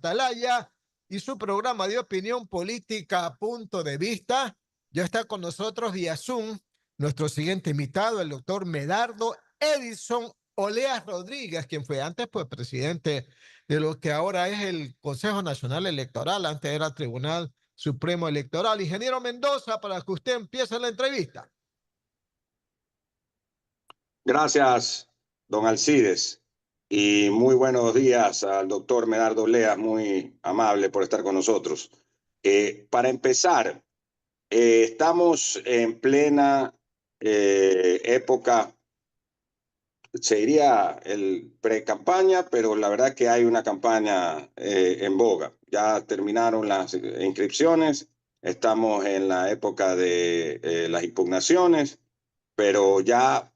Atalaya y su programa de opinión política Punto de Vista. Ya está con nosotros vía Zoom nuestro siguiente invitado, el doctor Medardo Edison Oleas Rodríguez, quien fue antes pues presidente de lo que ahora es el Consejo Nacional Electoral, antes era Tribunal Supremo Electoral. Ingeniero Mendoza, para que usted empiece la entrevista. Gracias, don Alcides, y muy buenos días al doctor Medardo Oleas, muy amable por estar con nosotros. Para empezar, estamos en plena época, se diría el pre-campaña, pero la verdad que hay una campaña en boga. Ya terminaron las inscripciones, estamos en la época de las impugnaciones, pero ya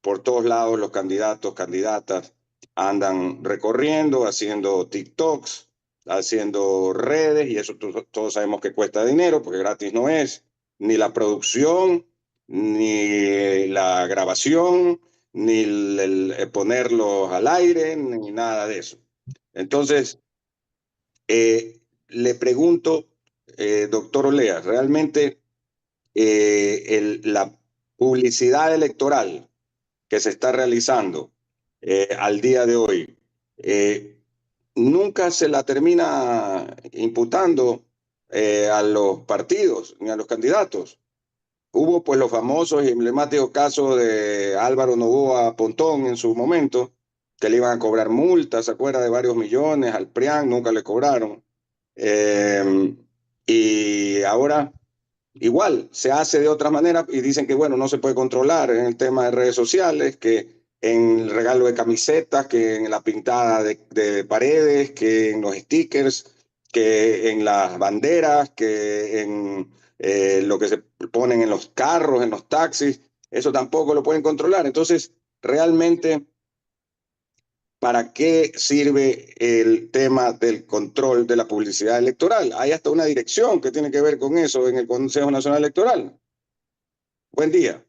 por todos lados los candidatos, candidatas andan recorriendo, haciendo TikToks, haciendo redes, y eso todos sabemos que cuesta dinero, porque gratis no es, ni la producción, ni la grabación, ni ponerlos al aire, ni nada de eso. Entonces, le pregunto, doctor Olea, ¿realmente la publicidad electoral que se está realizando al día de hoy, nunca se la termina imputando a los partidos ni a los candidatos? Hubo pues los famosos y emblemáticos casos de Álvaro Noboa Pontón en su momento, que le iban a cobrar multas, ¿se acuerda? De varios millones, al PRIAN nunca le cobraron. Y ahora igual se hace de otra manera y dicen que bueno, no se puede controlar en el tema de redes sociales, que en el regalo de camisetas, que en la pintada de paredes, que en los stickers, que en las banderas, que en lo que se ponen en los carros, en los taxis. Eso tampoco lo pueden controlar. Entonces, realmente, ¿para qué sirve el tema del control de la publicidad electoral? Hay hasta una dirección que tiene que ver con eso en el Consejo Nacional Electoral. Buen día.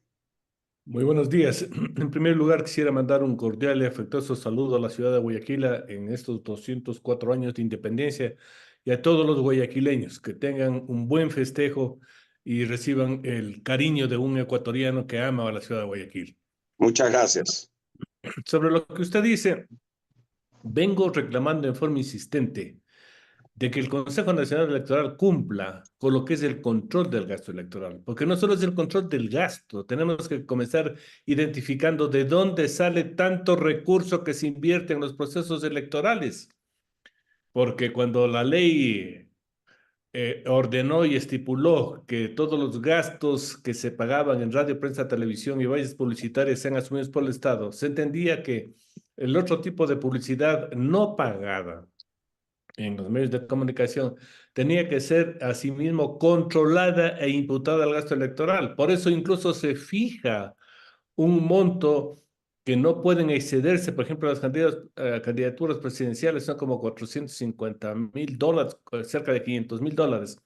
Muy buenos días. En primer lugar, quisiera mandar un cordial y afectuoso saludo a la ciudad de Guayaquil en estos 204 años de independencia y a todos los guayaquileños que tengan un buen festejo y reciban el cariño de un ecuatoriano que ama a la ciudad de Guayaquil. Muchas gracias. Sobre lo que usted dice, vengo reclamando en forma insistente de que el Consejo Nacional Electoral cumpla con lo que es el control del gasto electoral, porque no solo es el control del gasto, tenemos que comenzar identificando de dónde sale tanto recurso que se invierte en los procesos electorales, porque cuando la ley ordenó y estipuló que todos los gastos que se pagaban en radio, prensa, televisión y vallas publicitarias sean asumidos por el Estado, se entendía que el otro tipo de publicidad no pagada en los medios de comunicación tenía que ser asimismo controlada e imputada al gasto electoral. Por eso incluso se fija un monto que no pueden excederse. Por ejemplo, las candidaturas presidenciales son como $450,000, cerca de $500,000.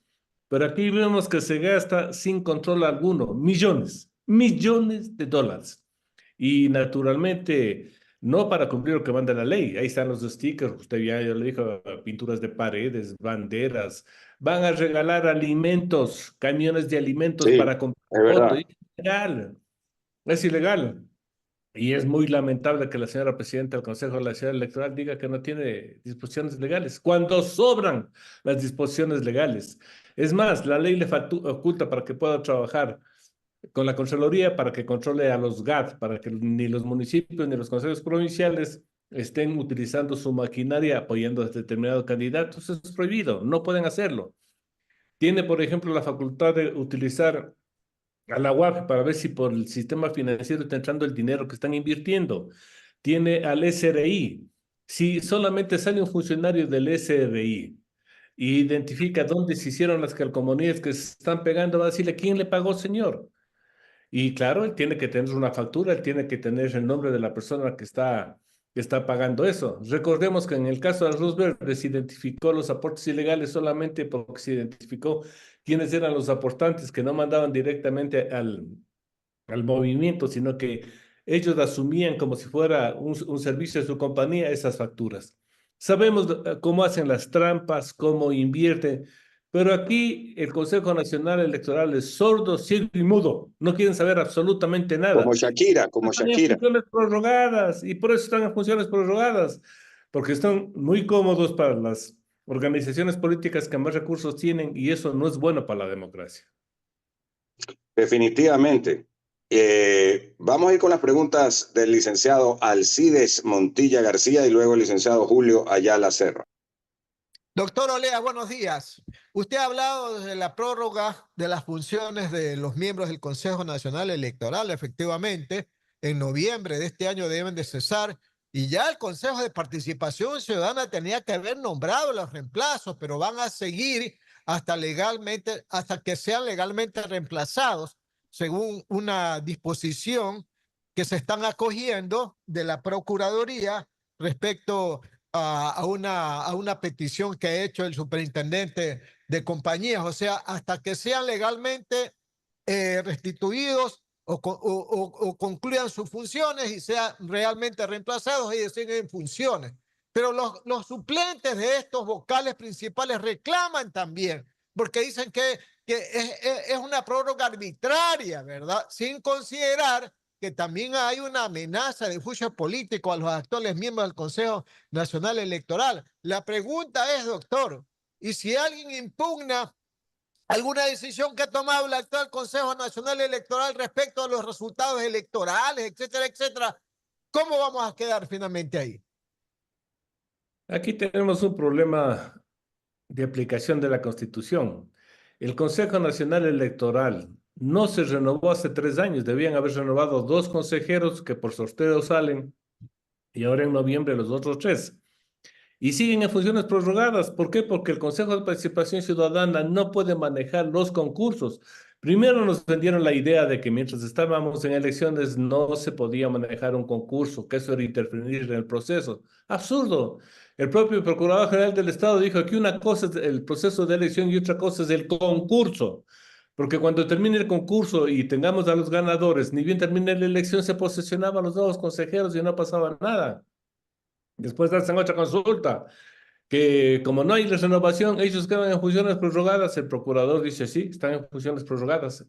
Pero aquí vemos que se gasta sin control alguno, millones de dólares. Y naturalmente, no para cumplir lo que manda la ley. Ahí están los stickers, usted ya le dijo, pinturas de paredes, banderas. Van a regalar alimentos, camiones de alimentos Sí, para comprar es verdad. voto. Es ilegal, es ilegal. Y es muy lamentable que la señora presidenta del Consejo Nacional Electoral diga que no tiene disposiciones legales, cuando sobran las disposiciones legales. Es más, la ley le oculta para que pueda trabajar con la Contraloría para que controle a los GAT, para que ni los municipios ni los consejos provinciales estén utilizando su maquinaria apoyando a determinados candidatos. Eso es prohibido, no pueden hacerlo. Tiene, por ejemplo, la facultad de utilizar a la UAF para ver si por el sistema financiero está entrando el dinero que están invirtiendo. Tiene al SRI. Si solamente sale un funcionario del SRI y identifica dónde se hicieron las calcomanías que se están pegando, va a decirle, ¿quién le pagó, señor? Y claro, él tiene que tener una factura, él tiene que tener el nombre de la persona que está pagando eso. Recordemos que en el caso de Arroz Verde se identificó los aportes ilegales solamente porque se identificó quiénes eran los aportantes que no mandaban directamente al movimiento, sino que ellos asumían como si fuera un servicio de su compañía esas facturas. Sabemos cómo hacen las trampas, cómo invierten, pero aquí el Consejo Nacional Electoral es sordo, ciego y mudo. No quieren saber absolutamente nada. Como Están en Shakira. funciones prorrogadas y por eso están en funciones prorrogadas, porque están muy cómodos para las organizaciones políticas que más recursos tienen y eso no es bueno para la democracia. Definitivamente. Vamos a ir con las preguntas del licenciado Alcides Montilla García y luego el licenciado Julio Ayala Serra. Doctor Olea, buenos días. Usted ha hablado de la prórroga de las funciones de los miembros del Consejo Nacional Electoral. Efectivamente, en noviembre de este año deben de cesar y ya el Consejo de Participación Ciudadana tenía que haber nombrado los reemplazos, pero van a seguir hasta que sean legalmente reemplazados, según una disposición que se están acogiendo de la Procuraduría respecto a una petición que ha hecho el superintendente de compañías, o sea, hasta que sean legalmente restituidos o concluyan sus funciones y sean realmente reemplazados, ellos siguen en funciones. Pero los suplentes de estos vocales principales reclaman también, porque dicen que es una prórroga arbitraria, ¿verdad? Sin considerar que también hay una amenaza de juicio político a los actuales miembros del Consejo Nacional Electoral. La pregunta es, doctor, ¿y si alguien impugna alguna decisión que ha tomado el actual Consejo Nacional Electoral respecto a los resultados electorales, etcétera, etcétera? ¿Cómo vamos a quedar finalmente ahí? Aquí tenemos un problema de aplicación de la Constitución. El Consejo Nacional Electoral no se renovó hace 3 años. Debían haber renovado 2 consejeros que por sorteo salen y ahora en noviembre los otros 3. Y siguen en funciones prorrogadas. ¿Por qué? Porque el Consejo de Participación Ciudadana no puede manejar los concursos. Primero nos vendieron la idea de que mientras estábamos en elecciones no se podía manejar un concurso, que eso era interferir en el proceso. Absurdo. El propio Procurador General del Estado dijo que una cosa es el proceso de elección y otra cosa es el concurso. Porque cuando termine el concurso y tengamos a los ganadores, ni bien termine la elección, se posesionaban los nuevos consejeros y no pasaba nada. Después hacen otra consulta, que como no hay renovación, ellos quedan en funciones prorrogadas. El procurador dice, sí, están en funciones prorrogadas.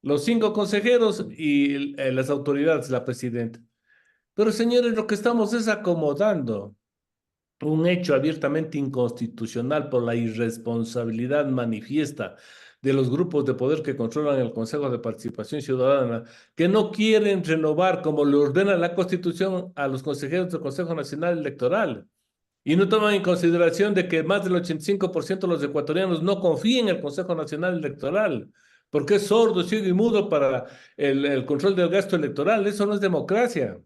Los 5 consejeros y las autoridades, la presidenta. Pero señores, lo que estamos es acomodando un hecho abiertamente inconstitucional por la irresponsabilidad manifiesta de los grupos de poder que controlan el Consejo de Participación Ciudadana, que no quieren renovar como le ordena la Constitución a los consejeros del Consejo Nacional Electoral. Y no toman en consideración de que más del 85% de los ecuatorianos no confían en el Consejo Nacional Electoral, porque es sordo, ciego y mudo para el control del gasto electoral. Eso no es democracia.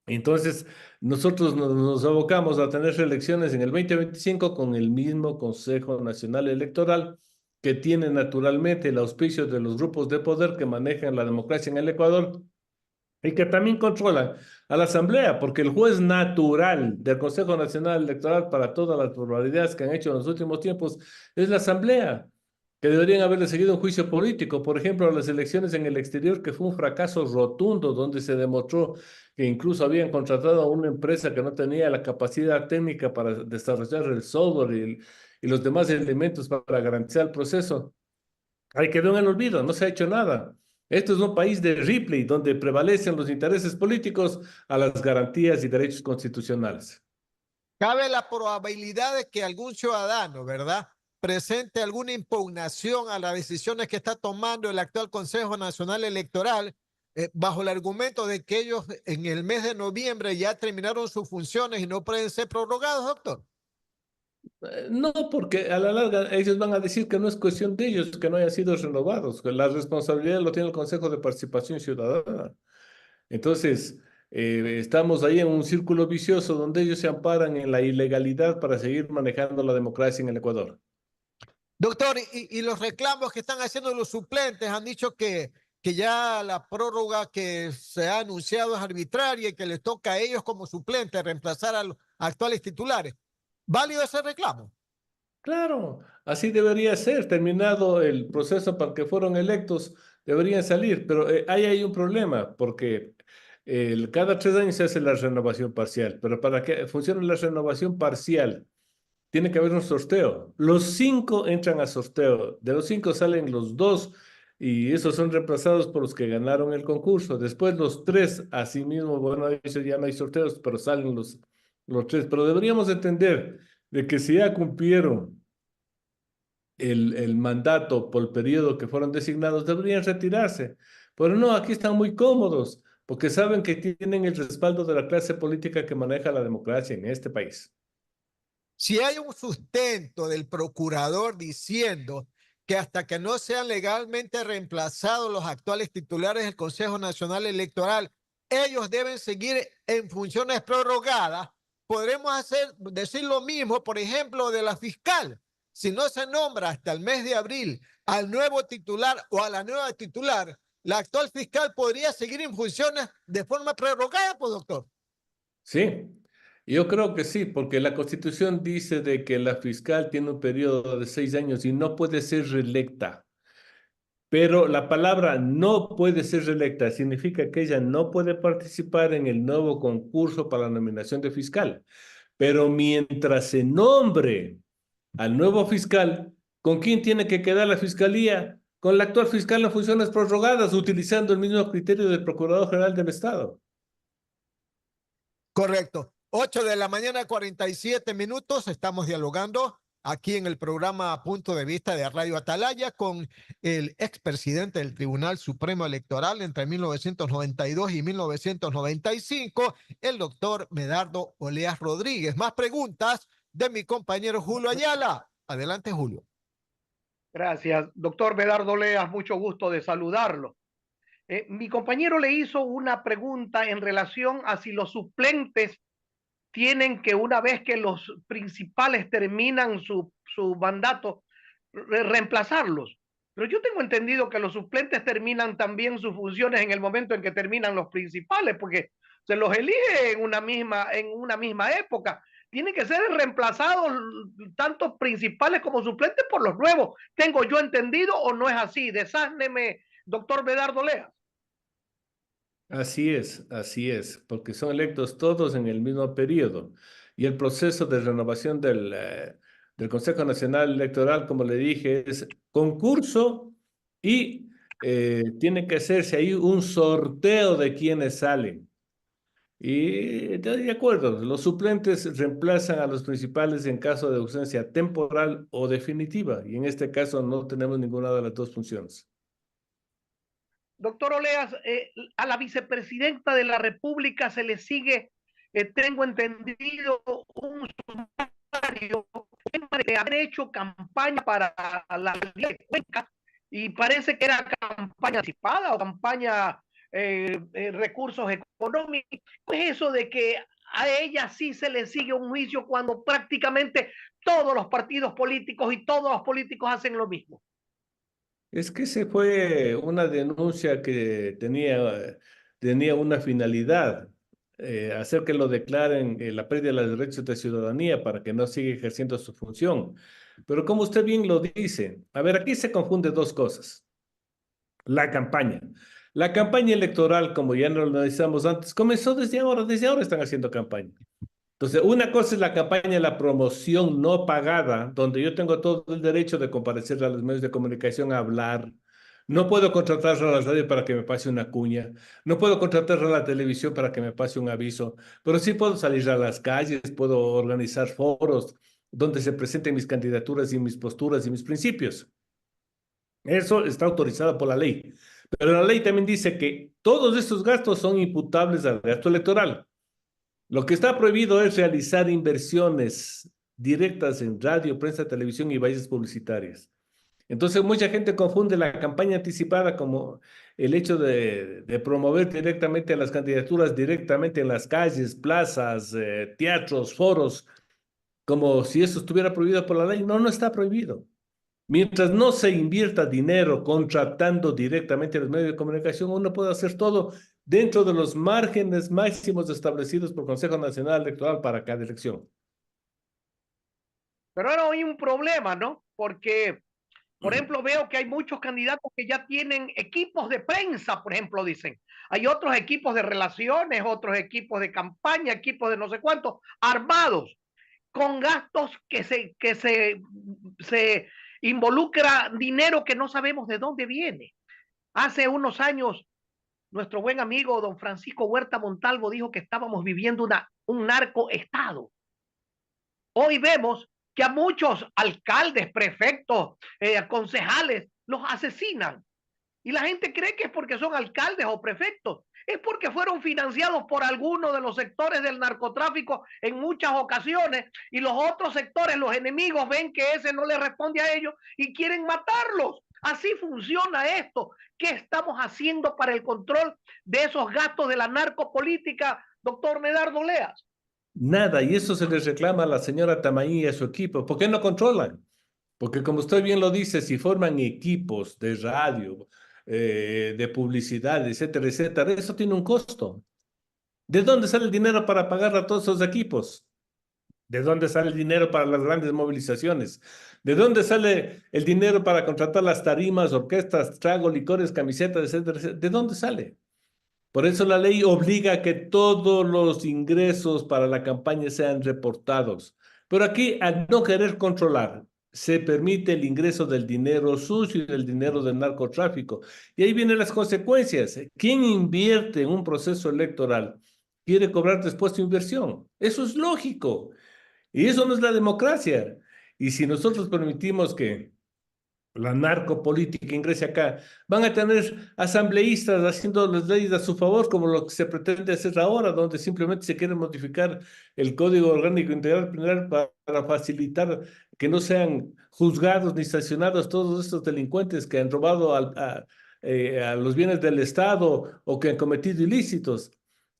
Entonces, nosotros nos abocamos a tener elecciones en el 2025 con el mismo Consejo Nacional Electoral que tiene naturalmente el auspicio de los grupos de poder que manejan la democracia en el Ecuador y que también controlan a la Asamblea, porque el juez natural del Consejo Nacional Electoral para todas las probabilidades que han hecho en los últimos tiempos es la Asamblea, que deberían haberle seguido un juicio político. Por ejemplo, las elecciones en el exterior, que fue un fracaso rotundo, donde se demostró que incluso habían contratado a una empresa que no tenía la capacidad técnica para desarrollar el software y los demás elementos para garantizar el proceso. Ahí quedó en el olvido, no se ha hecho nada. Esto es un país de Ripley, donde prevalecen los intereses políticos a las garantías y derechos constitucionales. Cabe la probabilidad de que algún ciudadano, ¿verdad?, presente alguna impugnación a las decisiones que está tomando el actual Consejo Nacional Electoral, bajo el argumento de que ellos en el mes de noviembre ya terminaron sus funciones y no pueden ser prorrogados, doctor. No, porque a la larga ellos van a decir que no es cuestión de ellos que no hayan sido renovados, que la responsabilidad lo tiene el Consejo de Participación Ciudadana. Entonces, estamos ahí en un círculo vicioso donde ellos se amparan en la ilegalidad para seguir manejando la democracia en el Ecuador. Doctor, y los reclamos que están haciendo los suplentes han dicho que ya la prórroga que se ha anunciado es arbitraria y que les toca a ellos como suplentes reemplazar a los actuales titulares. ¿Válido ese reclamo? Claro, así debería ser. Terminado el proceso para que fueron electos, deberían salir. Pero ahí hay un problema, porque cada 3 años se hace la renovación parcial, pero para que funcione la renovación parcial, tiene que haber un sorteo. Los 5 entran a sorteo. De los 5 salen los 2 y esos son reemplazados por los que ganaron el concurso. Después los 3, así mismo, bueno, eso ya no hay sorteos, pero salen los 3. Pero deberíamos entender de que si ya cumplieron el mandato por el periodo que fueron designados, deberían retirarse. Pero no, aquí están muy cómodos porque saben que tienen el respaldo de la clase política que maneja la democracia en este país. Si hay un sustento del procurador diciendo que hasta que no sean legalmente reemplazados los actuales titulares del Consejo Nacional Electoral, ellos deben seguir en funciones prorrogadas, podremos decir lo mismo, por ejemplo, de la fiscal. Si no se nombra hasta el mes de abril al nuevo titular o a la nueva titular, la actual fiscal podría seguir en funciones de forma prorrogada, pues, doctor. Sí, yo creo que sí, porque la Constitución dice de que la fiscal tiene un periodo de 6 años y no puede ser reelecta. Pero la palabra no puede ser reelecta significa que ella no puede participar en el nuevo concurso para la nominación de fiscal. Pero mientras se nombre al nuevo fiscal, ¿con quién tiene que quedar la fiscalía? Con la actual fiscal en funciones prorrogadas, utilizando el mismo criterio del Procurador General del Estado. Correcto. 8 de la mañana, 47 minutos. Estamos dialogando aquí en el programa Punto de Vista de Radio Atalaya con el expresidente del Tribunal Supremo Electoral entre 1992 y 1995, el doctor Medardo Oleas Rodríguez. Más preguntas de mi compañero Julio Ayala. Adelante, Julio. Gracias, doctor Medardo Oleas, mucho gusto de saludarlo. Mi compañero le hizo una pregunta en relación a si los suplentes tienen que, una vez que los principales terminan su mandato, reemplazarlos. Pero yo tengo entendido que los suplentes terminan también sus funciones en el momento en que terminan los principales, porque se los elige en una misma época. Tienen que ser reemplazados tanto principales como suplentes por los nuevos. ¿Tengo yo entendido o no es así? Deságneme, doctor Medardo Oleas. Así es, porque son electos todos en el mismo periodo. Y el proceso de renovación del Consejo Nacional Electoral, como le dije, es concurso y tiene que hacerse ahí un sorteo de quienes salen. Y estoy de acuerdo, los suplentes reemplazan a los principales en caso de ausencia temporal o definitiva. Y en este caso no tenemos ninguna de las dos funciones. Doctor Oleas, a la vicepresidenta de la República se le sigue, tengo entendido, un sumario de haber hecho campaña para la ley de Cuenca y parece que era campaña anticipada o campaña recursos económicos. Es eso de que a ella sí se le sigue un juicio cuando prácticamente todos los partidos políticos y todos los políticos hacen lo mismo. Es que se fue una denuncia que tenía una finalidad, hacer que lo declaren la pérdida de los derechos de ciudadanía para que no siga ejerciendo su función. Pero como usted bien lo dice, a ver, aquí se confunde dos cosas. La campaña. La campaña electoral, como ya lo analizamos antes, comenzó desde ahora están haciendo campaña. Entonces, una cosa es la campaña, la promoción no pagada, donde yo tengo todo el derecho de comparecer a los medios de comunicación a hablar. No puedo contratar a la radio para que me pase una cuña. No puedo contratar a la televisión para que me pase un aviso. Pero sí puedo salir a las calles, puedo organizar foros donde se presenten mis candidaturas y mis posturas y mis principios. Eso está autorizado por la ley. Pero la ley también dice que todos estos gastos son imputables al gasto electoral. Lo que está prohibido es realizar inversiones directas en radio, prensa, televisión y vallas publicitarias. Entonces, mucha gente confunde la campaña anticipada como el hecho de promover directamente las candidaturas, directamente en las calles, plazas, teatros, foros, como si eso estuviera prohibido por la ley. No, no está prohibido. Mientras no se invierta dinero contratando directamente a los medios de comunicación, uno puede hacer todo dentro de los márgenes máximos establecidos por el Consejo Nacional Electoral para cada elección. Pero ahora hay un problema, ¿no? Porque Por ejemplo, veo que hay muchos candidatos que ya tienen equipos de prensa, por ejemplo, dicen. Hay otros equipos de relaciones, otros equipos de campaña, equipos de no sé cuántos, armados, con gastos se involucra dinero que no sabemos de dónde viene. Hace unos años, nuestro buen amigo don Francisco Huerta Montalvo dijo que estábamos viviendo un narcoestado. Hoy vemos que a muchos alcaldes, prefectos, concejales, los asesinan. Y la gente cree que es porque son alcaldes o prefectos. Es porque fueron financiados por alguno de los sectores del narcotráfico en muchas ocasiones y los otros sectores, los enemigos, ven que ese no le responde a ellos y quieren matarlos. Así funciona esto. ¿Qué estamos haciendo para el control de esos gastos de la narcopolítica, doctor Medardo Leas? Nada, y eso se les reclama a la señora Tamaí y a su equipo. ¿Por qué no controlan? Porque como usted bien lo dice, si forman equipos de radio, de publicidad, etcétera, etcétera, eso tiene un costo. ¿De dónde sale el dinero para pagar a todos esos equipos? ¿De dónde sale el dinero para las grandes movilizaciones? ¿De dónde sale el dinero para contratar las tarimas, orquestas, trago, licores, camisetas, etcétera, etcétera? ¿De dónde sale? Por eso la ley obliga a que todos los ingresos para la campaña sean reportados. Pero aquí, al no querer controlar, se permite el ingreso del dinero sucio y del dinero del narcotráfico. Y ahí vienen las consecuencias. ¿Quién invierte en un proceso electoral quiere cobrar después su inversión? Eso es lógico. Y eso no es la democracia. Y si nosotros permitimos que la narcopolítica ingrese acá, van a tener asambleístas haciendo las leyes a su favor, como lo que se pretende hacer ahora, donde simplemente se quiere modificar el Código Orgánico Integral Penal para facilitar que no sean juzgados ni sancionados todos estos delincuentes que han robado a los bienes del Estado o que han cometido ilícitos.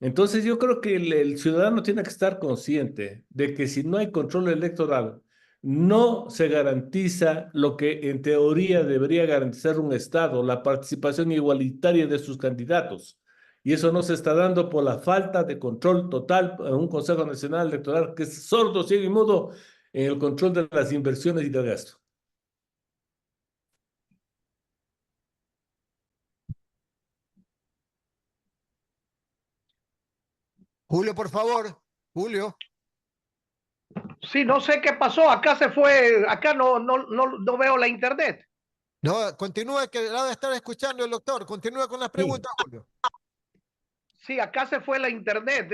Entonces yo creo que el ciudadano tiene que estar consciente de que si no hay control electoral, no se garantiza lo que en teoría debería garantizar un Estado, la participación igualitaria de sus candidatos. Y eso no se está dando por la falta de control total en un Consejo Nacional Electoral que es sordo, ciego y mudo en el control de las inversiones y del gasto. Julio, por favor. Julio. Sí, no sé qué pasó. Acá se fue, acá no veo la internet. No, continúa que ha de estar escuchando el doctor. Continúa con las preguntas, Julio. Sí, acá se fue la internet.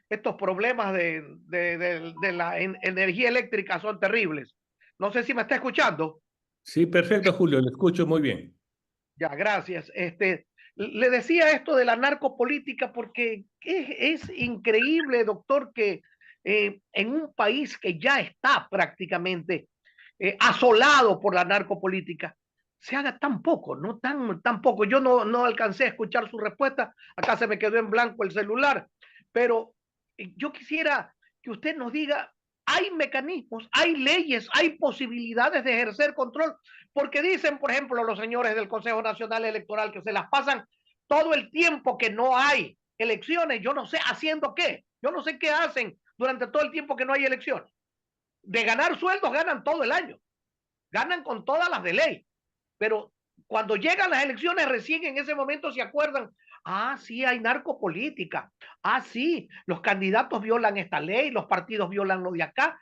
Estos problemas de la energía eléctrica son terribles. No sé si me está escuchando. Sí, perfecto, Julio, le escucho muy bien. Ya, gracias. Le decía esto de la narcopolítica porque es increíble, doctor, que en un país que ya está prácticamente asolado por la narcopolítica, se haga tan poco, no tan poco. Yo no alcancé a escuchar su respuesta, acá se me quedó en blanco el celular, pero yo quisiera que usted nos diga, hay mecanismos, hay leyes, hay posibilidades de ejercer control, porque dicen, por ejemplo, los señores del Consejo Nacional Electoral que se las pasan todo el tiempo que no hay elecciones, yo no sé haciendo qué, yo no sé qué hacen durante todo el tiempo que no hay elecciones. De ganar sueldos ganan todo el año, ganan con todas las de ley, pero cuando llegan las elecciones recién en ese momento se acuerdan, ah, sí, hay narcopolítica, ah, sí, los candidatos violan esta ley, los partidos violan lo de acá,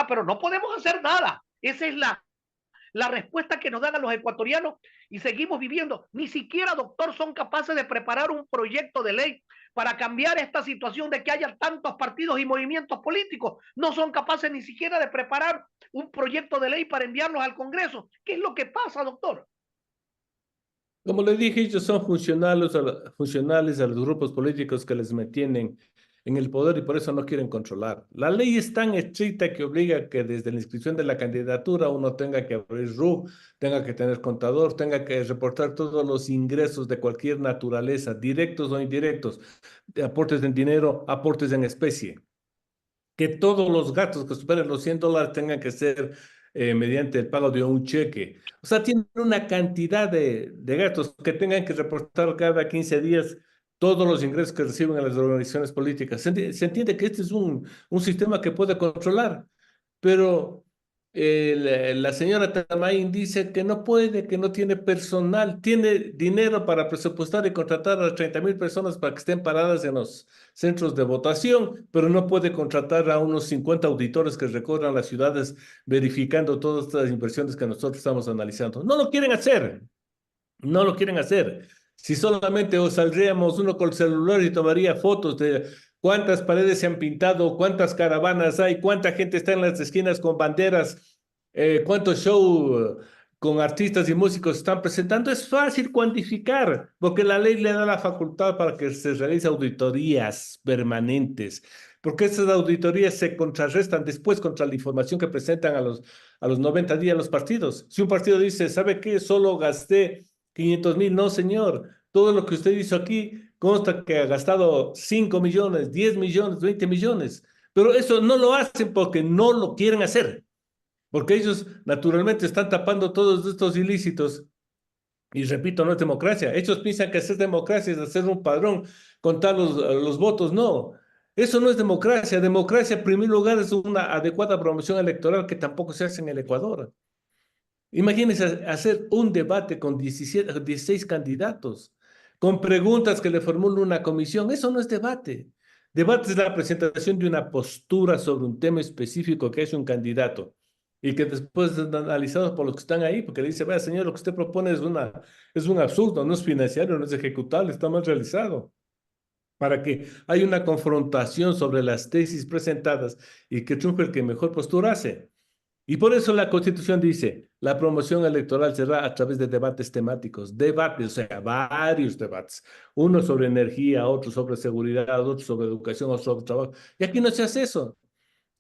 pero no podemos hacer nada. Esa es la respuesta que nos dan a los ecuatorianos y seguimos viviendo. Ni siquiera, doctor, son capaces de preparar un proyecto de ley para cambiar esta situación de que haya tantos partidos y movimientos políticos. No son capaces ni siquiera de preparar un proyecto de ley para enviarlos al Congreso. ¿Qué es lo que pasa, doctor? Como le dije, ellos son funcionales a los grupos políticos que les mantienen en el poder y por eso no quieren controlar. La ley es tan estricta que obliga que desde la inscripción de la candidatura uno tenga que abrir RUC, tenga que tener contador, tenga que reportar todos los ingresos de cualquier naturaleza, directos o indirectos, de aportes en dinero, aportes en especie. Que todos los gastos que superen los $100 tengan que ser mediante el pago de un cheque. O sea, tienen una cantidad de gastos que tengan que reportar cada 15 días todos los ingresos que reciben a las organizaciones políticas. Se entiende que este es un sistema que puede controlar, pero la señora Tamaín dice que no puede, que no tiene personal, tiene dinero para presupuestar y contratar a 30.000 personas para que estén paradas en los centros de votación, pero no puede contratar a unos 50 auditores que recorran las ciudades verificando todas estas inversiones que nosotros estamos analizando. No lo quieren hacer, no lo quieren hacer. Si solamente saldríamos uno con el celular y tomaría fotos de cuántas paredes se han pintado, cuántas caravanas hay, cuánta gente está en las esquinas con banderas, cuántos shows con artistas y músicos están presentando, es fácil cuantificar, porque la ley le da la facultad para que se realicen auditorías permanentes, porque esas auditorías se contrarrestan después contra la información que presentan a los 90 días los partidos. Si un partido dice, ¿sabe qué? Solo gasté 500.000, no, señor. Todo lo que usted hizo aquí consta que ha gastado 5 millones, 10 millones, 20 millones. Pero eso no lo hacen porque no lo quieren hacer. Porque ellos naturalmente están tapando todos estos ilícitos. Y repito, no es democracia. Ellos piensan que hacer democracia es hacer un padrón, contar los votos. No, eso no es democracia. Democracia, en primer lugar, es una adecuada promoción electoral que tampoco se hace en el Ecuador. Imagínense hacer un debate con 16 candidatos, con preguntas que le formule una comisión. Eso no es debate. Debate es la presentación de una postura sobre un tema específico que es un candidato y que después es analizado por los que están ahí, porque le dice, vea, señor, lo que usted propone es un absurdo, no es financiero, no es ejecutable, está mal realizado. Para que haya una confrontación sobre las tesis presentadas y que triunfe el que mejor postura hace. Y por eso la Constitución dice, la promoción electoral será a través de debates temáticos, debates, o sea, varios debates, uno sobre energía, otro sobre seguridad, otro sobre educación, otro sobre trabajo. Y aquí no se hace eso.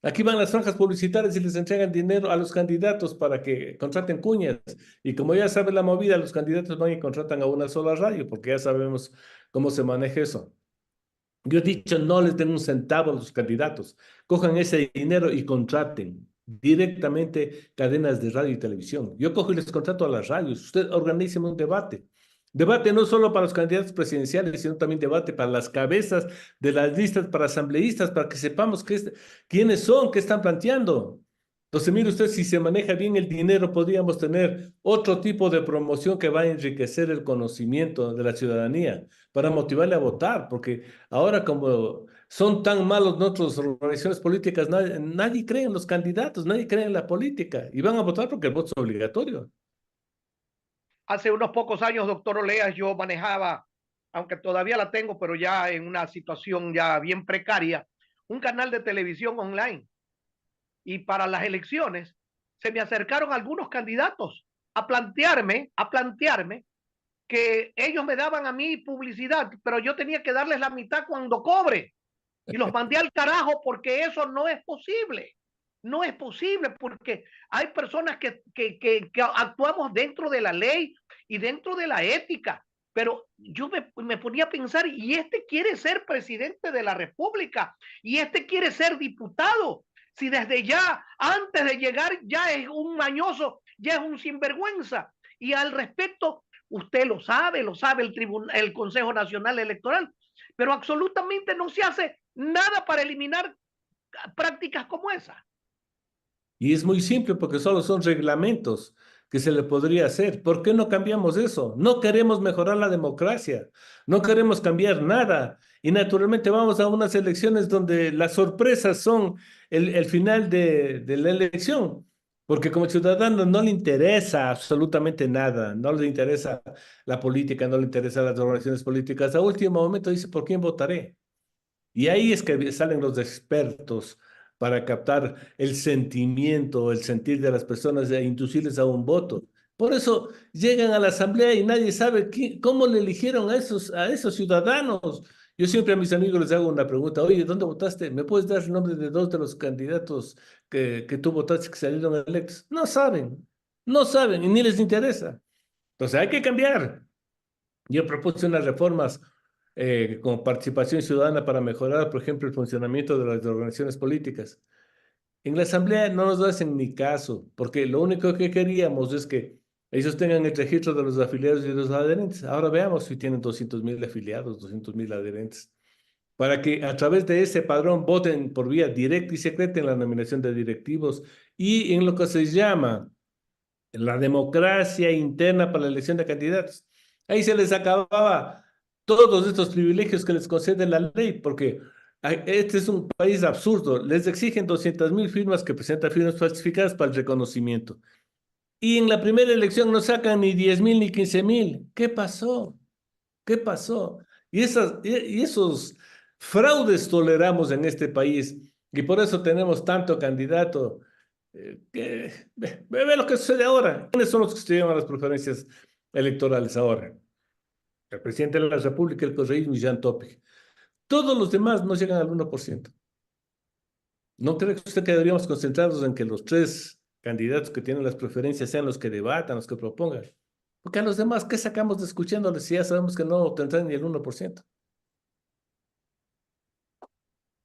Aquí van las franjas publicitarias y les entregan dinero a los candidatos para que contraten cuñas. Y como ya sabe la movida, los candidatos van y contratan a una sola radio, porque ya sabemos cómo se maneja eso. Yo he dicho, no les den un centavo a los candidatos. Cojan ese dinero y contraten directamente cadenas de radio y televisión. Yo cojo y les contrato a las radios. Usted organice un debate. Debate no solo para los candidatos presidenciales, sino también debate para las cabezas de las listas, para asambleístas, para que sepamos quiénes son, qué están planteando. Entonces, mire usted, si se maneja bien el dinero, podríamos tener otro tipo de promoción que va a enriquecer el conocimiento de la ciudadanía para motivarle a votar, porque ahora como son tan malos nuestras organizaciones políticas, nadie cree en los candidatos, nadie cree en la política y van a votar porque el voto es obligatorio. Hace unos pocos años, doctor Oleas, yo manejaba, aunque todavía la tengo, pero ya en una situación ya bien precaria, un canal de televisión online. Y para las elecciones se me acercaron algunos candidatos a plantearme que ellos me daban a mí publicidad, pero yo tenía que darles la mitad cuando cobre. Y los mandé al carajo porque eso no es posible. No es posible porque hay personas que actuamos dentro de la ley y dentro de la ética. Pero yo me ponía a pensar, y este quiere ser presidente de la República, y este quiere ser diputado. Si desde ya, antes de llegar, ya es un mañoso, ya es un sinvergüenza. Y al respecto, usted lo sabe el Consejo Nacional Electoral, pero absolutamente no se hace nada para eliminar prácticas como esa. Y es muy simple porque solo son reglamentos que se le podría hacer. ¿Por qué no cambiamos eso? No queremos mejorar la democracia, no queremos cambiar nada. Y naturalmente vamos a unas elecciones donde las sorpresas son el final de la elección. Porque como ciudadano no le interesa absolutamente nada, no le interesa la política, no le interesan las organizaciones políticas. A último momento dice, ¿por quién votaré? Y ahí es que salen los expertos para captar el sentimiento, el sentir de las personas e inducirles a un voto. Por eso llegan a la asamblea y nadie sabe cómo le eligieron a esos ciudadanos. Yo siempre a mis amigos les hago una pregunta, oye, ¿dónde votaste? ¿Me puedes dar el nombre de 2 de los candidatos que tú votaste que salieron electos? No saben, no saben y ni les interesa. Entonces hay que cambiar. Yo propuse unas reformas con participación ciudadana para mejorar, por ejemplo, el funcionamiento de las organizaciones políticas. En la Asamblea no nos hacen ni caso, porque lo único que queríamos es que ellos tengan el registro de los afiliados y de los adherentes. Ahora veamos si tienen 200.000 afiliados, 200.000 adherentes. para que a través de ese padrón voten por vía directa y secreta en la nominación de directivos y en lo que se llama la democracia interna para la elección de candidatos. Ahí se les acababa todos estos privilegios que les concede la ley, porque este es un país absurdo. Les exigen 200.000 firmas que presentan firmas falsificadas para el reconocimiento. Y en la primera elección no sacan ni 10.000 ni 15.000. ¿Qué pasó? ¿Qué pasó? Y esos fraudes toleramos en este país. Y por eso tenemos tanto candidato. Ve lo que sucede ahora. ¿Quiénes son los que se llevan las preferencias electorales ahora? El presidente de la República, el correísmo y Jean Topic. Todos los demás no llegan al 1%. ¿No cree usted que deberíamos concentrarnos en que los tres candidatos que tienen las preferencias sean los que debatan, los que propongan? Porque a los demás, ¿qué sacamos de escuchándoles si ya sabemos que no tendrán ni el 1%?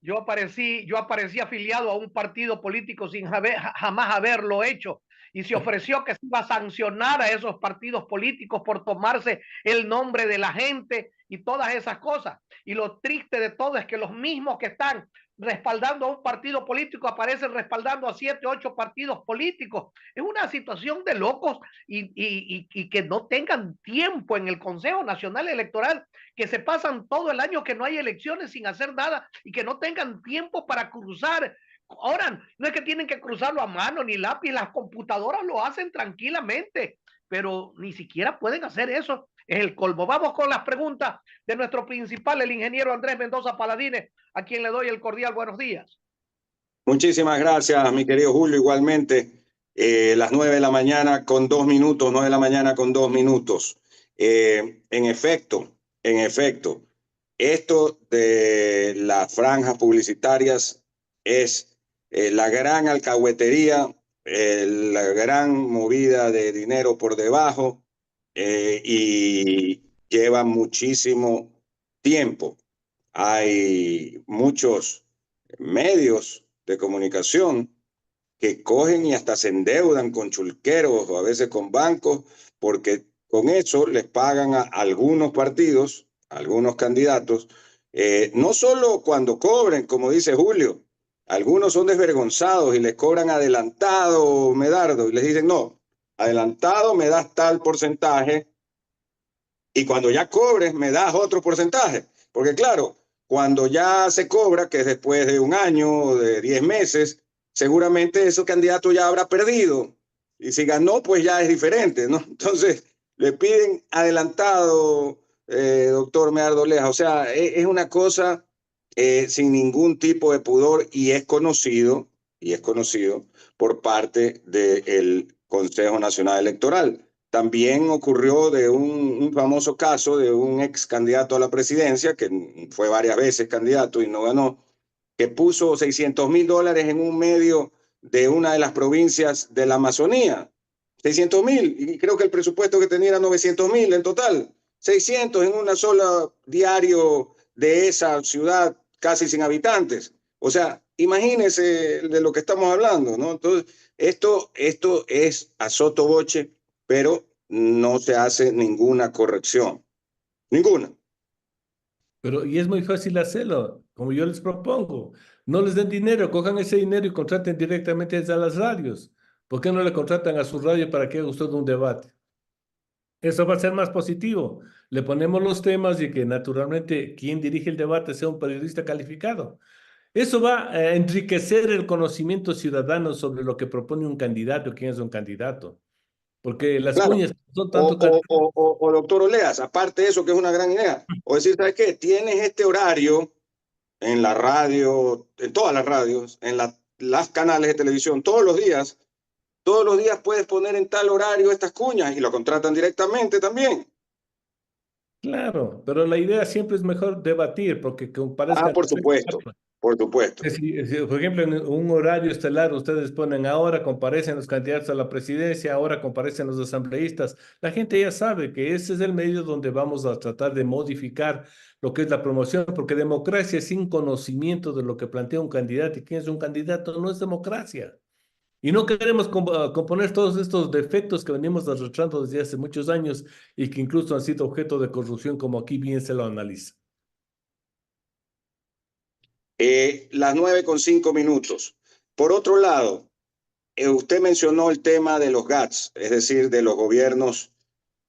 Yo aparecí afiliado a un partido político sin jamás haberlo hecho, y se ofreció que se iba a sancionar a esos partidos políticos por tomarse el nombre de la gente y todas esas cosas. Y lo triste de todo es que los mismos que están respaldando a un partido político aparecen respaldando a 7, 8 partidos políticos. Es una situación de locos, y que no tengan tiempo en el Consejo Nacional Electoral, que se pasan todo el año que no hay elecciones sin hacer nada, y que no tengan tiempo para cruzar. Ahora, no es que tienen que cruzarlo a mano ni lápiz, las computadoras lo hacen tranquilamente, pero ni siquiera pueden hacer eso. Es el colmo. Vamos con las preguntas de nuestro principal, el ingeniero Andrés Mendoza Paladines, a quien le doy el cordial buenos días. Muchísimas gracias, mi querido Julio. Igualmente, las 9 de la mañana con 2 minutos, 9 de la mañana con 2 minutos. En efecto, esto de las franjas publicitarias es la gran alcahuetería, la gran movida de dinero por debajo, y lleva muchísimo tiempo. Hay muchos medios de comunicación que cogen y hasta se endeudan con chulqueros o a veces con bancos, porque con eso les pagan a algunos partidos, a algunos candidatos, no solo cuando cobren, como dice Julio, algunos son desvergonzados y les cobran adelantado, Medardo, y les dicen, no, adelantado me das tal porcentaje y cuando ya cobres me das otro porcentaje, porque claro, cuando ya se cobra, que es después de un año o de 10 meses, seguramente ese candidato ya habrá perdido. Y si ganó, pues ya es diferente, ¿no? Entonces, le piden adelantado, doctor Medardo Lejas. O sea, es una cosa sin ningún tipo de pudor y es conocido por parte del Consejo Nacional Electoral. También ocurrió de un famoso caso de un ex candidato a la presidencia, que fue varias veces candidato y no ganó, que puso $600.000 en un medio de una de las provincias de la Amazonía. 600.000, y creo que el presupuesto que tenía era 900.000 en total. 600 en una sola diario de esa ciudad casi sin habitantes. O sea, imagínense de lo que estamos hablando, ¿no? Entonces, esto es a sotoboche, pero no se hace ninguna corrección. Ninguna. Pero, y es muy fácil hacerlo, como yo les propongo. No les den dinero, cojan ese dinero y contraten directamente a las radios. ¿Por qué no le contratan a su radio para que haga usted un debate? Eso va a ser más positivo. Le ponemos los temas y que naturalmente quien dirige el debate sea un periodista calificado. Eso va a enriquecer el conocimiento ciudadano sobre lo que propone un candidato, quién es un candidato. Porque las Claro. cuñas son tanto... O doctor Oleas, aparte de eso, que es una gran idea. O decir, ¿sabes qué? Tienes este horario en la radio, en todas las radios, en las canales de televisión, todos los días puedes poner en tal horario estas cuñas y lo contratan directamente también. Claro, pero la idea siempre es mejor debatir porque comparezcan... Por supuesto, por supuesto. Por ejemplo, en un horario estelar ustedes ponen ahora comparecen los candidatos a la presidencia, ahora comparecen los asambleístas. La gente ya sabe que ese es el medio donde vamos a tratar de modificar lo que es la promoción, porque democracia sin conocimiento de lo que plantea un candidato y quién es un candidato no es democracia. Y no queremos componer todos estos defectos que venimos arrastrando desde hace muchos años y que incluso han sido objeto de corrupción, como aquí bien se lo analiza. Las 9:05. Por otro lado, usted mencionó el tema de los GATS, es decir, de los gobiernos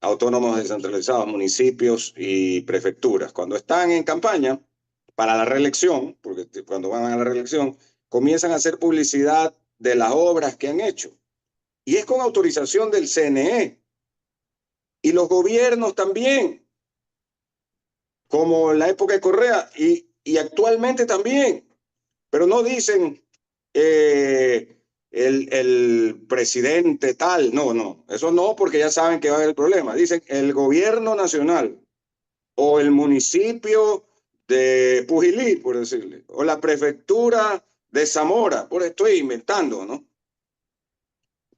autónomos descentralizados, municipios y prefecturas. Cuando están en campaña para la reelección, porque cuando van a la reelección, comienzan a hacer publicidad de las obras que han hecho. Y es con autorización del CNE. Y los gobiernos también, como en la época de Correa y actualmente también. Pero no dicen el presidente tal, no, eso no, porque ya saben que va a haber el problema. Dicen el gobierno nacional o el municipio de Pujilí, por decirle, o la prefectura de Zamora, por estoy inventando, ¿no?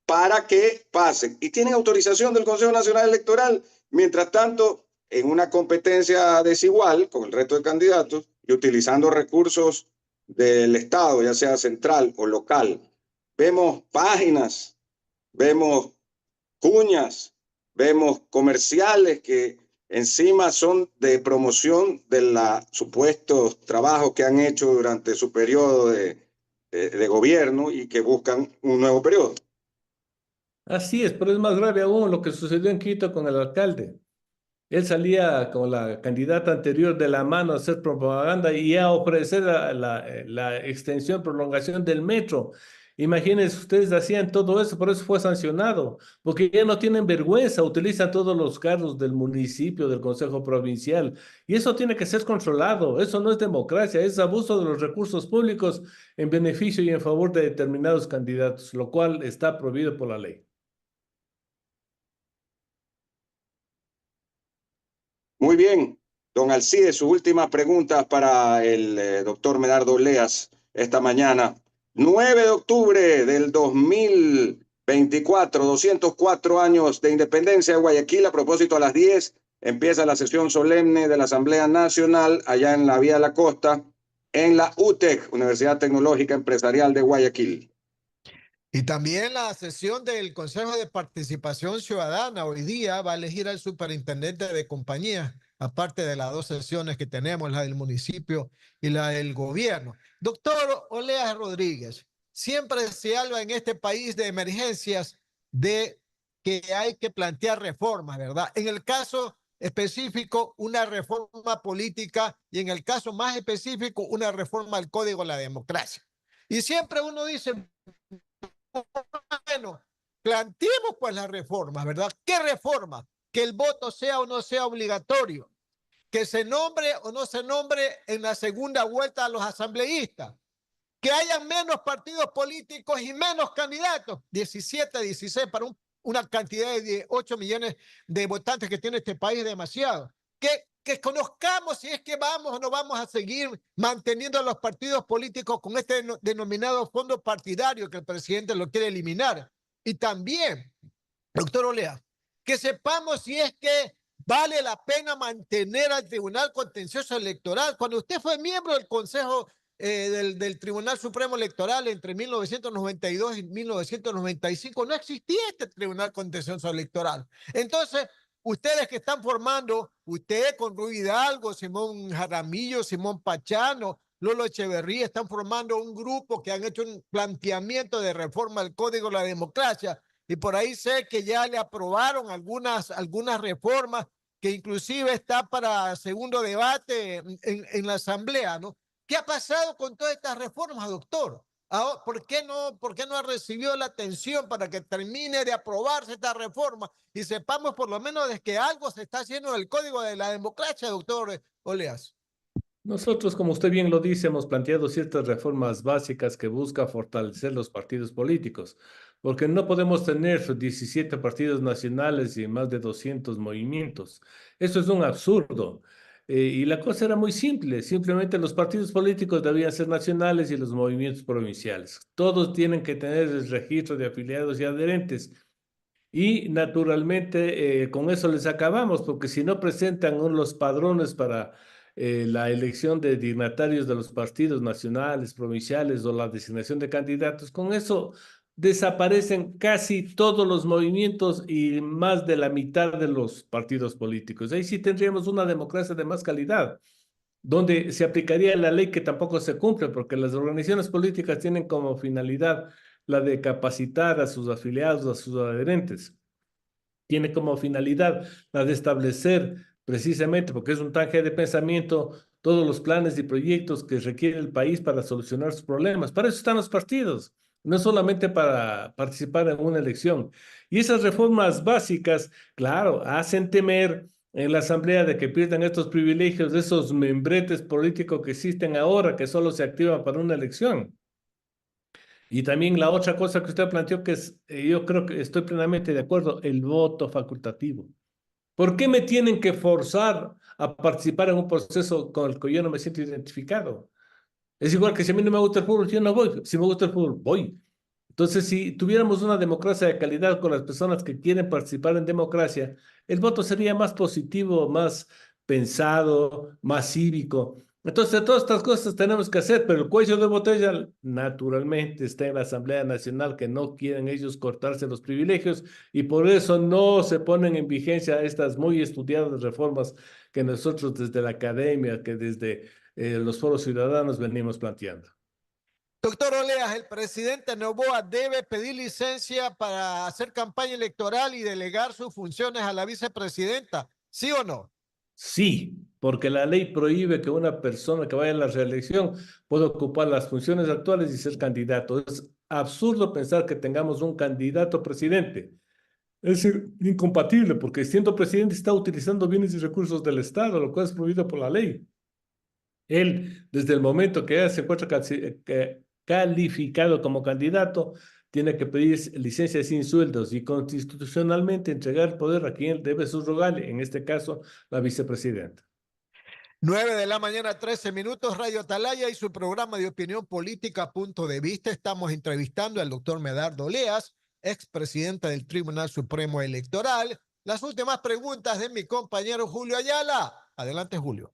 Para que pasen. Y tienen autorización del Consejo Nacional Electoral. Mientras tanto, en una competencia desigual con el resto de candidatos y utilizando recursos del Estado, ya sea central o local, vemos páginas, vemos cuñas, vemos comerciales que encima son de promoción de los supuestos trabajos que han hecho durante su periodo de gobierno y que buscan un nuevo periodo. Así es, pero es más grave aún lo que sucedió en Quito con el alcalde. Él salía con la candidata anterior de la mano a hacer propaganda y a ofrecer la extensión, prolongación del metro. Imagínense, ustedes hacían todo eso, por eso fue sancionado, porque ya no tienen vergüenza, utilizan todos los cargos del municipio, del consejo provincial, y eso tiene que ser controlado. Eso no es democracia, es abuso de los recursos públicos en beneficio y en favor de determinados candidatos, lo cual está prohibido por la ley. Muy bien, don Alcides, sus últimas preguntas para el doctor Medardo Oleas esta mañana. 9 de octubre del 2024, 204 años de independencia de Guayaquil. A propósito, a las 10 empieza la sesión solemne de la Asamblea Nacional allá en la Vía de la Costa, en la UTEC, Universidad Tecnológica Empresarial de Guayaquil. Y también la sesión del Consejo de Participación Ciudadana hoy día va a elegir al superintendente de compañía, aparte de las dos sesiones que tenemos, la del municipio y la del gobierno. Doctor Oleas Rodríguez, siempre se habla en este país de emergencias de que hay que plantear reformas, ¿verdad? En el caso específico, una reforma política y en el caso más específico, una reforma al Código de la Democracia. Y siempre uno dice, bueno, planteemos pues las reformas, ¿verdad? ¿Qué reforma? Que el voto sea o no sea obligatorio, que se nombre o no se nombre en la segunda vuelta a los asambleístas, que hayan menos partidos políticos y menos candidatos, 17, 16 para una cantidad de 8 millones de votantes que tiene este país, demasiado. Que conozcamos si es que vamos o no vamos a seguir manteniendo a los partidos políticos con este denominado fondo partidario que el presidente lo quiere eliminar. Y también, doctor Olea, que sepamos si es que vale la pena mantener al Tribunal Contencioso Electoral. Cuando usted fue miembro del Consejo del Tribunal Supremo Electoral entre 1992 y 1995, no existía este Tribunal Contencioso Electoral. Entonces, ustedes que están formando, usted con Rui Hidalgo, Simón Jaramillo, Simón Pachano, Lolo Echeverría, están formando un grupo que han hecho un planteamiento de reforma al Código de la Democracia y por ahí sé que ya le aprobaron algunas reformas que inclusive está para segundo debate en la Asamblea, ¿no? ¿Qué ha pasado con todas estas reformas, doctor? ¿Por qué no ha recibido la atención para que termine de aprobarse esta reforma y sepamos por lo menos de que algo se está haciendo en el Código de la Democracia, doctor Oleas? Nosotros, como usted bien lo dice, hemos planteado ciertas reformas básicas que buscan fortalecer los partidos políticos, porque no podemos tener 17 partidos nacionales y más de 200 movimientos. Eso es un absurdo. Y la cosa era muy simple, simplemente los partidos políticos debían ser nacionales y los movimientos provinciales. Todos tienen que tener el registro de afiliados y adherentes. Y naturalmente con eso les acabamos, porque si no presentan los padrones para la elección de dignatarios de los partidos nacionales, provinciales o la designación de candidatos, con eso desaparecen casi todos los movimientos y más de la mitad de los partidos políticos. Ahí sí tendríamos una democracia de más calidad. donde se aplicaría la ley que tampoco se cumple, porque las organizaciones políticas tienen como finalidad la de capacitar a sus afiliados, a sus adherentes. Tiene como finalidad la de establecer precisamente, porque es un tanque de pensamiento, todos los planes y proyectos que requiere el país para solucionar sus problemas. Para eso están los partidos, no solamente para participar en una elección. Y esas reformas básicas, claro, hacen temer en la Asamblea de que pierdan estos privilegios, esos membretes políticos que existen ahora, que solo se activan para una elección. Y también la otra cosa que usted planteó, que es, yo creo que estoy plenamente de acuerdo, el voto facultativo. ¿Por qué me tienen que forzar a participar en un proceso con el que yo no me siento identificado? Es igual que si a mí no me gusta el fútbol, yo no voy. Si me gusta el fútbol, voy. Entonces, si tuviéramos una democracia de calidad con las personas que quieren participar en democracia, el voto sería más positivo, más pensado, más cívico. Entonces, todas estas cosas tenemos que hacer, pero el cuello de botella naturalmente está en la Asamblea Nacional, que no quieren ellos cortarse los privilegios y por eso no se ponen en vigencia estas muy estudiadas reformas que nosotros desde la academia, que desde los foros ciudadanos venimos planteando. Doctor Oleas, el presidente Noboa debe pedir licencia para hacer campaña electoral y delegar sus funciones a la vicepresidenta, ¿sí o no? Sí, porque la ley prohíbe que una persona que vaya a la reelección pueda ocupar las funciones actuales y ser candidato. Es absurdo pensar que tengamos un candidato presidente. Es incompatible porque siendo presidente está utilizando bienes y recursos del Estado, lo cual es prohibido por la ley. Él, desde el momento que ya se encuentra calificado como candidato, tiene que pedir licencia sin sueldos y constitucionalmente entregar el poder a quien debe subrogarle, en este caso, la vicepresidenta. 9 de la mañana, 13 minutos, Radio Atalaya y su programa de opinión política, Punto de Vista. Estamos entrevistando al doctor Medardo Oleas, expresidente del Tribunal Supremo Electoral. Las últimas preguntas de mi compañero Julio Ayala. Adelante, Julio.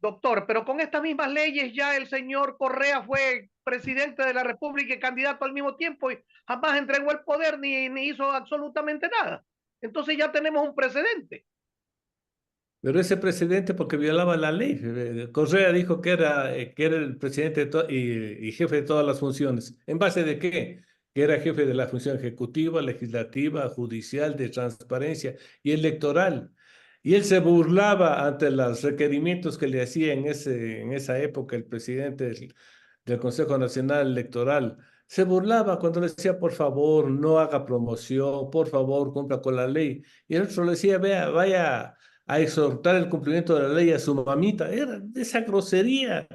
Doctor, pero con estas mismas leyes ya el señor Correa fue presidente de la República y candidato al mismo tiempo y jamás entregó el poder ni hizo absolutamente nada. Entonces ya tenemos un precedente. Pero ese presidente, porque violaba la ley, Correa dijo que era el presidente y jefe de todas las funciones. ¿En base de qué? Que era jefe de la función ejecutiva, legislativa, judicial, de transparencia y electoral. Y él se burlaba ante los requerimientos que le hacía en esa época el presidente del Consejo Nacional Electoral. Se burlaba cuando le decía, por favor, no haga promoción, por favor, cumpla con la ley. Y el otro le decía, vea, vaya a exhortar el cumplimiento de la ley a su mamita. Era esa grosería.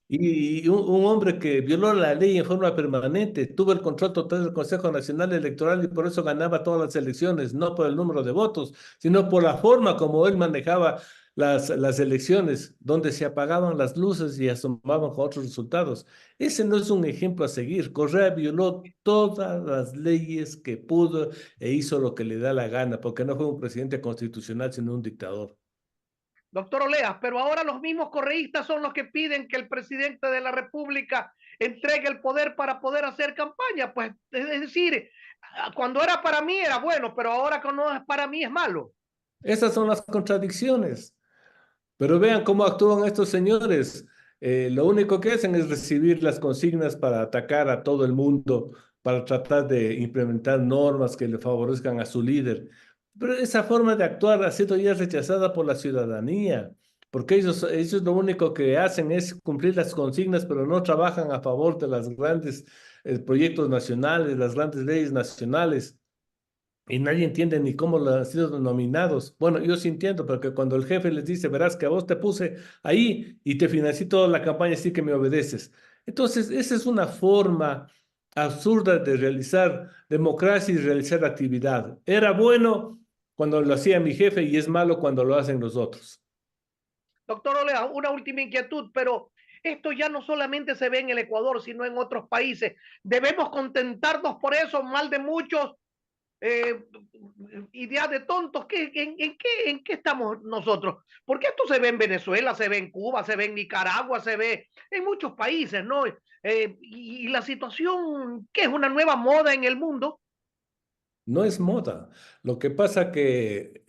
Y un hombre que violó la ley en forma permanente, tuvo el control total del Consejo Nacional Electoral y por eso ganaba todas las elecciones, no por el número de votos, sino por la forma como él manejaba las elecciones, donde se apagaban las luces y asomaban con otros resultados. Ese no es un ejemplo a seguir. Correa violó todas las leyes que pudo e hizo lo que le da la gana, porque no fue un presidente constitucional, sino un dictador. Doctor Oleas, pero ahora los mismos correístas son los que piden que el presidente de la República entregue el poder para poder hacer campaña. Pues es decir, cuando era para mí era bueno, pero ahora que no es para mí es malo. Esas son las contradicciones. Pero vean cómo actúan estos señores. Lo único que hacen es recibir las consignas para atacar a todo el mundo, para tratar de implementar normas que le favorezcan a su líder. Pero esa forma de actuar ha sido ya rechazada por la ciudadanía, porque ellos lo único que hacen es cumplir las consignas, pero no trabajan a favor de los grandes proyectos nacionales, las grandes leyes nacionales. Y nadie entiende ni cómo lo han sido nominados. Bueno, yo sí entiendo, porque cuando el jefe les dice, verás que a vos te puse ahí y te financié toda la campaña, así que me obedeces. Entonces, esa es una forma absurda de realizar democracia y realizar actividad. Era bueno cuando lo hacía mi jefe y es malo cuando lo hacen los otros. Doctor Olea, una última inquietud, pero esto ya no solamente se ve en el Ecuador, sino en otros países. ¿Debemos contentarnos por eso, mal de muchos? Ideas de tontos. ¿En qué estamos nosotros? Porque esto se ve en Venezuela, se ve en Cuba, se ve en Nicaragua, se ve en muchos países, ¿no? Y la situación, que es una nueva moda en el mundo. No es moda. Lo que pasa que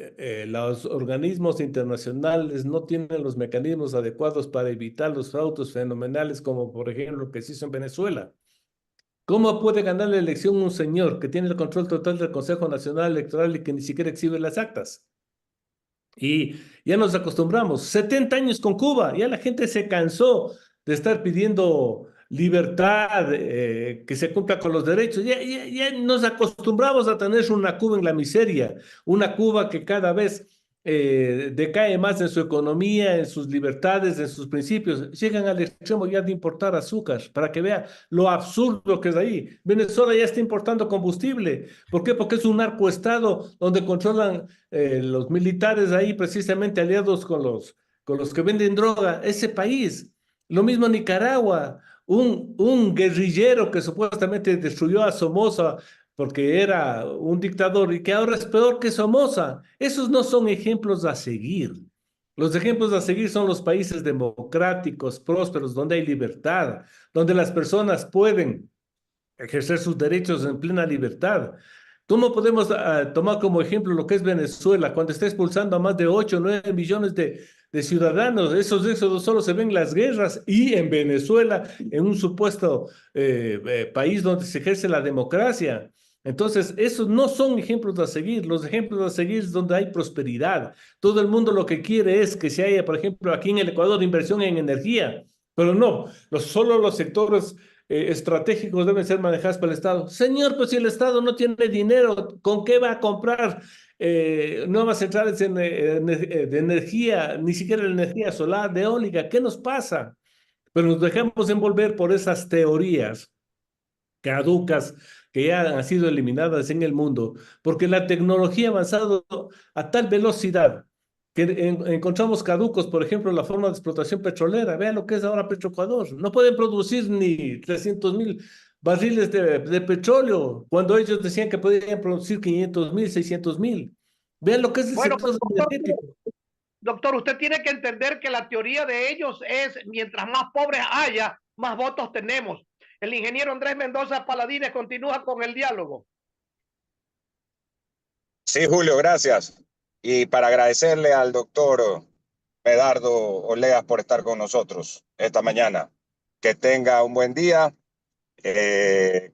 los organismos internacionales no tienen los mecanismos adecuados para evitar los fraudes fenomenales, como por ejemplo lo que se hizo en Venezuela. ¿Cómo puede ganar la elección un señor que tiene el control total del Consejo Nacional Electoral y que ni siquiera exhibe las actas? Y ya nos acostumbramos, 70 años con Cuba, ya la gente se cansó de estar pidiendo libertad, que se cumpla con los derechos. Ya nos acostumbramos a tener una Cuba en la miseria, una Cuba que cada vez decae más en su economía, en sus libertades, en sus principios. Llegan al extremo ya de importar azúcar, para que vea lo absurdo que es ahí. Venezuela ya está importando combustible. ¿Por qué? Porque es un narcoestado donde controlan los militares ahí precisamente aliados con los que venden droga, ese país. Lo mismo Nicaragua, un guerrillero que supuestamente destruyó a Somoza porque era un dictador y que ahora es peor que Somoza. Esos no son ejemplos a seguir. Los ejemplos a seguir son los países democráticos, prósperos, donde hay libertad, donde las personas pueden ejercer sus derechos en plena libertad. ¿Cómo podemos tomar como ejemplo lo que es Venezuela, cuando está expulsando a más de 8 o 9 millones de ciudadanos? Esos éxodos solo se ven en las guerras y en Venezuela, en un supuesto país donde se ejerce la democracia. Entonces, esos no son ejemplos a seguir. Los ejemplos a seguir es donde hay prosperidad. Todo el mundo lo que quiere es que se haya, por ejemplo, aquí en el Ecuador, inversión en energía, pero no, solo los sectores estratégicos deben ser manejados por el Estado. Señor, pues si el Estado no tiene dinero, ¿con qué va a comprar nuevas centrales de energía, ni siquiera de energía solar, de eólica? ¿Qué nos pasa? Pero nos dejamos envolver por esas teorías caducas que ya han sido eliminadas en el mundo, porque la tecnología ha avanzado a tal velocidad que encontramos caducos, por ejemplo, la forma de explotación petrolera. Vean lo que es ahora Petroecuador. No pueden producir ni 300.000 barriles de petróleo, cuando ellos decían que podían producir 500.000, 600.000. Vean lo que es el Bueno, sector energético. doctor, usted tiene que entender que la teoría de ellos es, mientras más pobres haya, más votos tenemos. El ingeniero Andrés Mendoza Paladines continúa con el diálogo. Sí, Julio, gracias. Y para agradecerle al doctor Medardo Oleas por estar con nosotros esta mañana. Que tenga un buen día.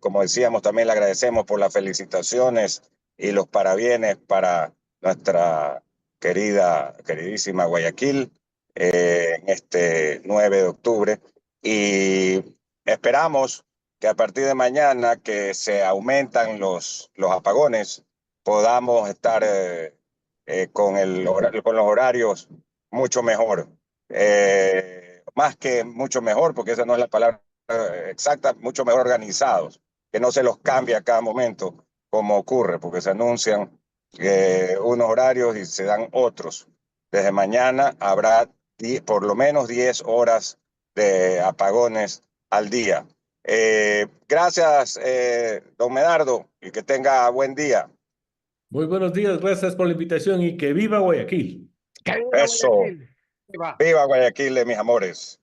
Como decíamos, también le agradecemos por las felicitaciones y los parabienes para nuestra queridísima Guayaquil en este 9 de octubre. Y esperamos que a partir de mañana, que se aumentan los apagones, podamos estar con los horarios mucho mejor. Más que mucho mejor, porque esa no es la palabra exacta, mucho mejor organizados, que no se los cambie a cada momento como ocurre, porque se anuncian unos horarios y se dan otros. Desde mañana habrá por lo menos 10 horas de apagones al día. Gracias, don Medardo, y que tenga buen día. Muy buenos días, gracias por la invitación y que viva Guayaquil. ¡Que viva Eso, Guayaquil! ¡Viva! viva Guayaquil, mis amores.